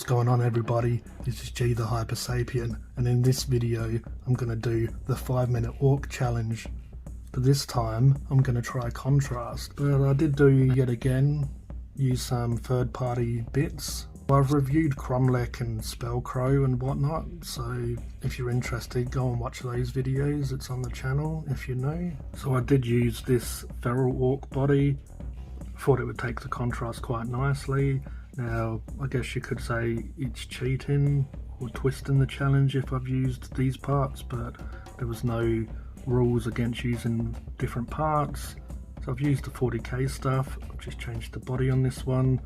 What's going on, everybody? This is G The Hypersapien, and in this video I'm going to do the 5-minute Ork challenge. But this time I'm going to try contrast, but I did do yet again use some third-party bits. I've reviewed Cromlech and Spellcrow and whatnot, so if you're interested, go and watch those videos. It's on the channel if you're new. So I did use this feral Ork body. Thought it would take the contrast quite nicely. Now, I guess you could say it's cheating or twisting the challenge if I've used these parts, but there was no rules against using different parts. So I've used the 40k stuff. I've just changed the body on this one.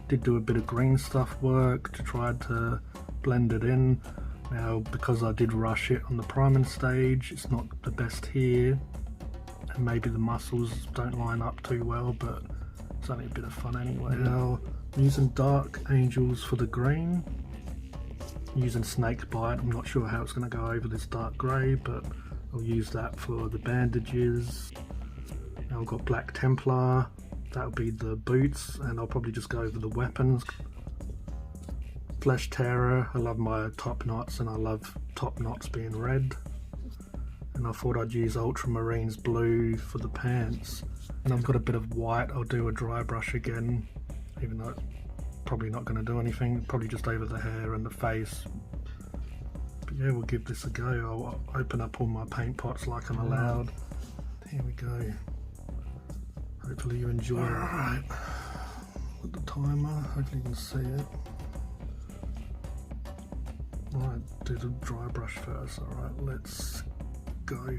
Did do a bit of green stuff work to try to blend it in. Now, because I did rush it on the priming stage, it's not the best here, and maybe the muscles don't line up too well, but it's only a bit of fun anyway. Now, I'm using Dark Angels for the green. I'm using Snakebite. I'm not sure how it's going to go over this dark grey, but I'll use that for the bandages. Now I've got Black Templar. That'll be the boots, and I'll probably just go over the weapons. Flesh Terror. I love my top knots, and I love top knots being red. And I thought I'd use Ultramarines blue for the pants. And I've got a bit of white. I'll do a dry brush again, even though it's probably not going to do anything. Probably just over the hair and the face. But yeah, we'll give this a go. I'll open up all my paint pots like I'm allowed. Here we go. Hopefully you enjoy it. Alright, with the timer, hopefully you can see it. Alright, do the dry brush first. Alright, let's go.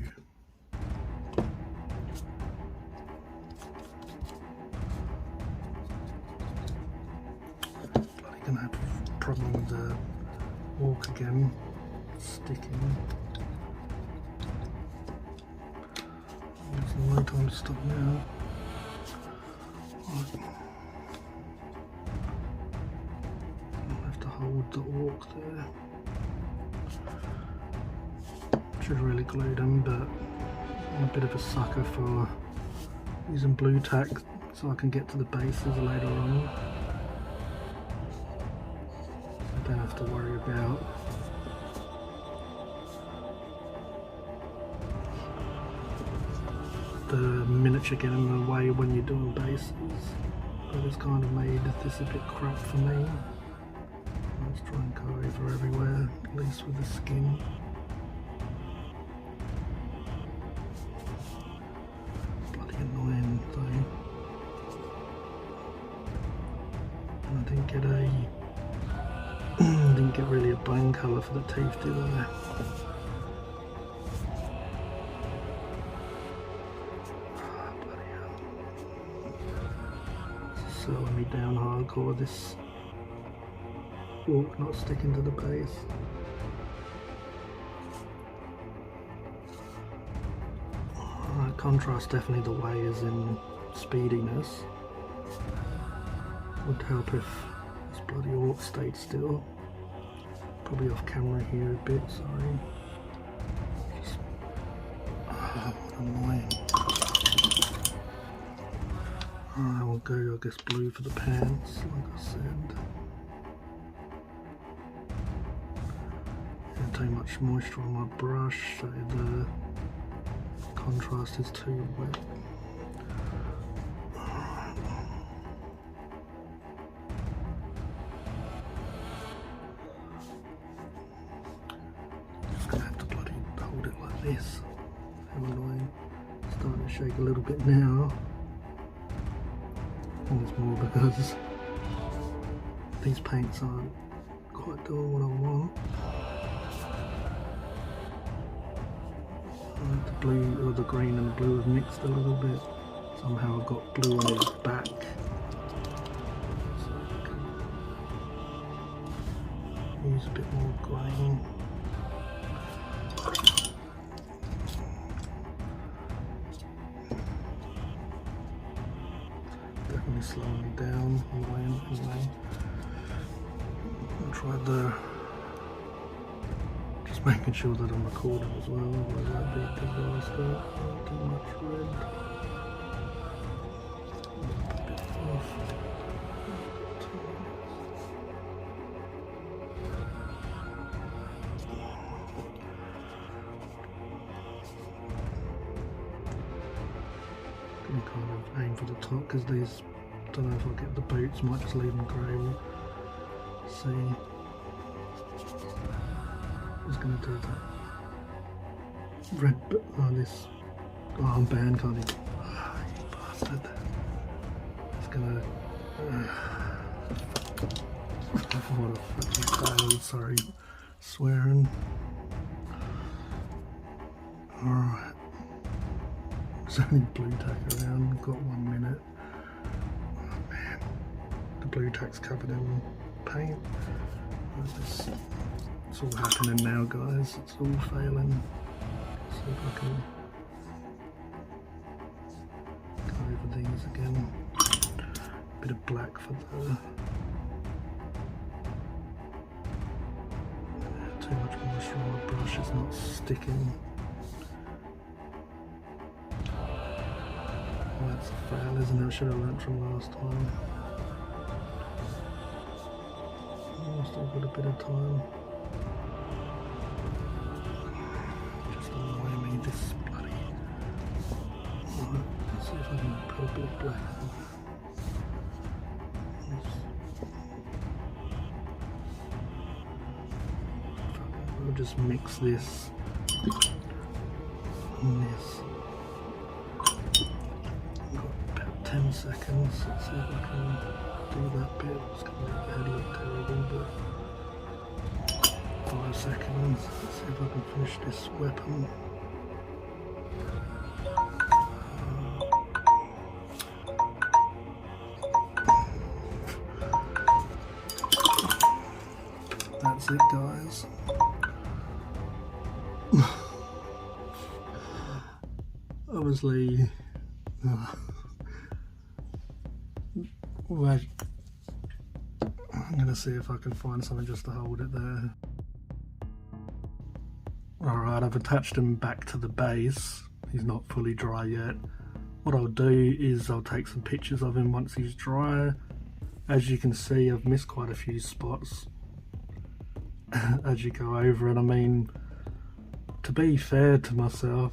Bloody gonna have a problem with the Ork again, sticking. There's no time to stop now. I'll have to hold the Ork there. Should have really glued them, but I'm a bit of a sucker for using blue tack so I can get to the bases later on. I don't have to worry about the miniature getting in the way when you're doing bases. But it's kind of made this a bit crap for me. Let's try and go over everywhere, at least with the skin. Bloody annoying though. And I didn't get really a bone colour for the teeth, did I? Slowing me down hardcore, this Ork not sticking to the base. Contrast definitely the way is in speediness. Would help if this bloody Ork stayed still. Probably off camera here a bit, sorry. Just, what annoying. I will go, I guess, blue for the pants, like I said. Don't too much moisture on my brush, so the contrast is too wet. Just gonna have to bloody hold it like this. How annoying. It's starting to shake a little bit now. It's more because these paints aren't quite doing what I want. The blue or the green and blue have mixed a little bit. Somehow I've got blue on his back. So I can use a bit more green. Definitely slowing me down anyway. I'll try just making sure that I'm recording as well, otherwise that'd be a disaster. Too much red. A bit off. for the top because these, don't know if I'll get the boots, might just leave them grey. We'll see. Just gonna do that. Red, this armband kind of. Oh, you bastard. It's gonna. What a fucking fail, sorry. Swearing. Alright. There's only blue tack around, we've got 1 minute. Oh man. The blue tack's covered in paint. It's all happening now, guys. It's all failing. See if I can go over these again. Bit of black for the. Too much moisture on the brush, it's not sticking. Well, that's a fail, isn't it? I should have learnt from last time. Oh, still got a bit of time. Just annoy me, this bloody. Alright, let's see if I can put a bit of black on. I'll just mix this and this. I've got about 10 seconds. Let's see if I can do that bit. It's going to make the head look terrible, but 5 seconds. Let's see if I can finish this weapon. That's it, guys. Obviously, well, I'm going to see if I can find something just to hold it there. Alright, I've attached him back to the base. He's not fully dry yet. What I'll do is I'll take some pictures of him once he's dry. As you can see, I've missed quite a few spots as you go over it. I mean, to be fair to myself,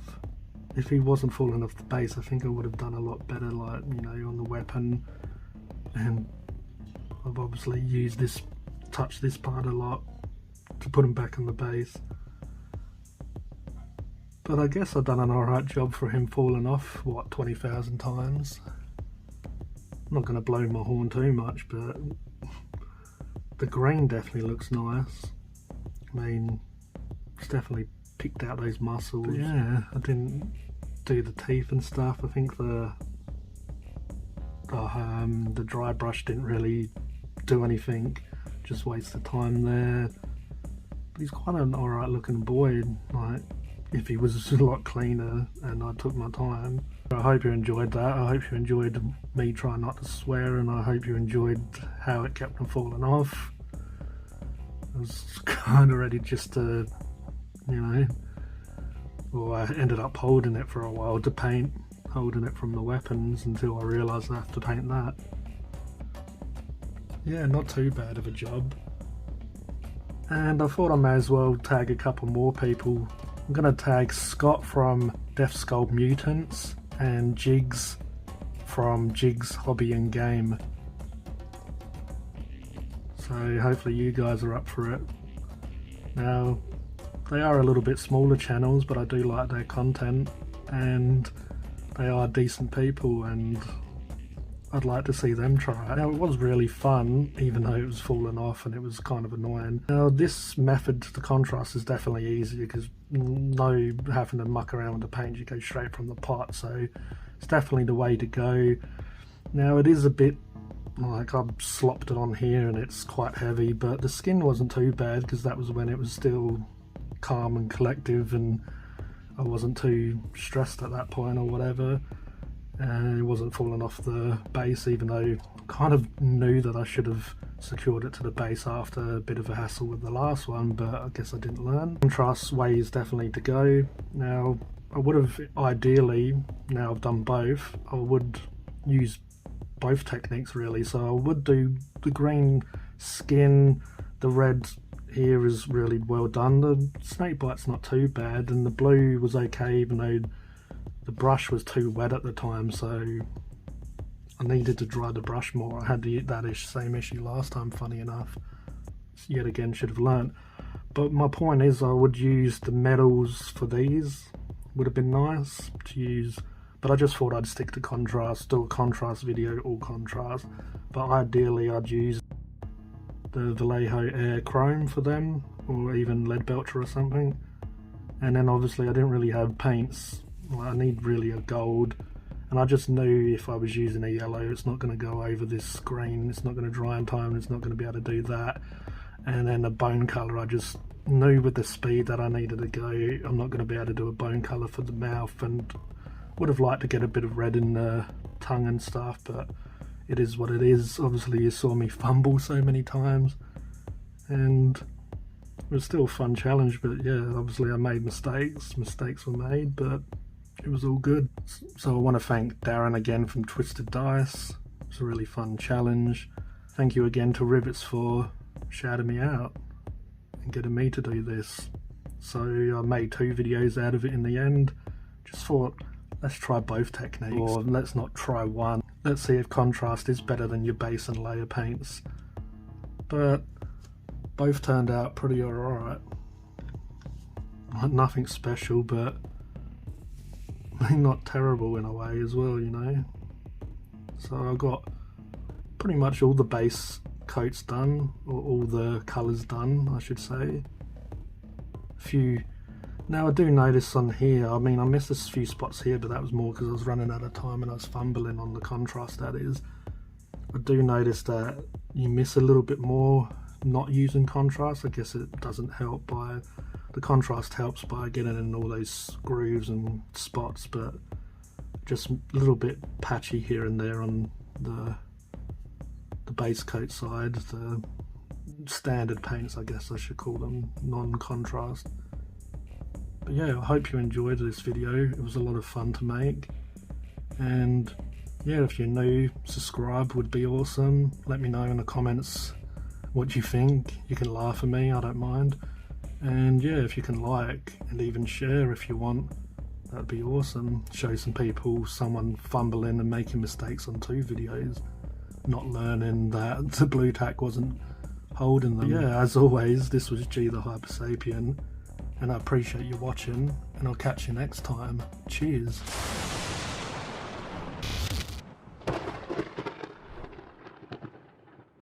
if he wasn't falling off the base, I think I would have done a lot better, like, you know, on the weapon. And I've obviously used this, touched this part a lot to put him back on the base. But I guess I've done an alright job for him falling off, what, 20,000 times. I'm not going to blow my horn too much, but the grain definitely looks nice. I mean, it's definitely picked out those muscles. But yeah, I didn't do the teeth and stuff. I think the dry brush didn't really do anything, just wasted time there. But he's quite an alright looking boy, like if he was a lot cleaner and I took my time. I hope you enjoyed that. I hope you enjoyed me trying not to swear, and I hope you enjoyed how it kept on falling off. I was kind of ready just to, you know, well, I ended up holding it for a while to paint, holding it from the weapons until I realised I have to paint that. Yeah, not too bad of a job. And I thought I may as well tag a couple more people. I'm going to tag Scott from Death Skull Mutants and Jigz from Jigz Hobby and Game. So hopefully you guys are up for it. Now, they are a little bit smaller channels, but I do like their content and they are decent people, and I'd like to see them try it. Now, it was really fun, even though it was falling off and it was kind of annoying. Now, this method to contrast is definitely easier because no having to muck around with the paint, you go straight from the pot, so it's definitely the way to go. Now, it is a bit like I've slopped it on here and it's quite heavy, but the skin wasn't too bad because that was when it was still calm and collective and I wasn't too stressed at that point or whatever. And it wasn't falling off the base, even though I kind of knew that I should have secured it to the base after a bit of a hassle with the last one, but I guess I didn't learn. Contrast way is definitely to go. Now, I would have ideally, now I've done both, I would use both techniques really. So I would do the green skin, the red here is really well done, the snake bite's not too bad, and the blue was okay even though the brush was too wet at the time, so I needed to dry the brush more. I had that same issue last time, funny enough. Yet again, should have learnt. But my point is, I would use the metals for these. Would have been nice to use, but I just thought I'd stick to contrast, do a contrast video, all contrast. But ideally I'd use the Vallejo Air Chrome for them, or even Lead Belcher or something. And then obviously I didn't really have paints. I need really a gold, and I just knew if I was using a yellow, it's not going to go over this green, it's not going to dry in time, it's not going to be able to do that. And then a bone colour, I just knew with the speed that I needed to go, I'm not going to be able to do a bone colour for the mouth, and would have liked to get a bit of red in the tongue and stuff, but it is what it is. Obviously you saw me fumble so many times, and it was still a fun challenge, but yeah, obviously I made mistakes were made, but it was all good. So I want to thank Darren again from Twisted Dice. It's a really fun challenge. Thank you again to Rivetz for shouting me out and getting me to do this. So I made 2 videos out of it in the end. Just thought, let's try both techniques, or let's not try one. Let's see if contrast is better than your base and layer paints. But both turned out pretty alright. Nothing special, but not terrible in a way as well, you know. So I got pretty much all the base coats done, or all the colours done, I should say. Now I do notice on here, I mean I missed a few spots here, but that was more because I was running out of time and I was fumbling on the contrast, that is. I do notice that you miss a little bit more not using contrast. I guess it doesn't help by, the contrast helps by getting in all those grooves and spots, but just a little bit patchy here and there on the base coat side, the standard paints I guess I should call them, non-contrast. But yeah, I hope you enjoyed this video. It was a lot of fun to make, and yeah, if you're new, subscribe would be awesome. Let me know in the comments what you think. You can laugh at me, I don't mind. And yeah, if you can like and even share if you want, that'd be awesome. Show some people someone fumbling and making mistakes on 2 videos, not learning that the blue tack wasn't holding them. But yeah, as always, this was G The Hypersapien, and I appreciate you watching, and I'll catch you next time. Cheers.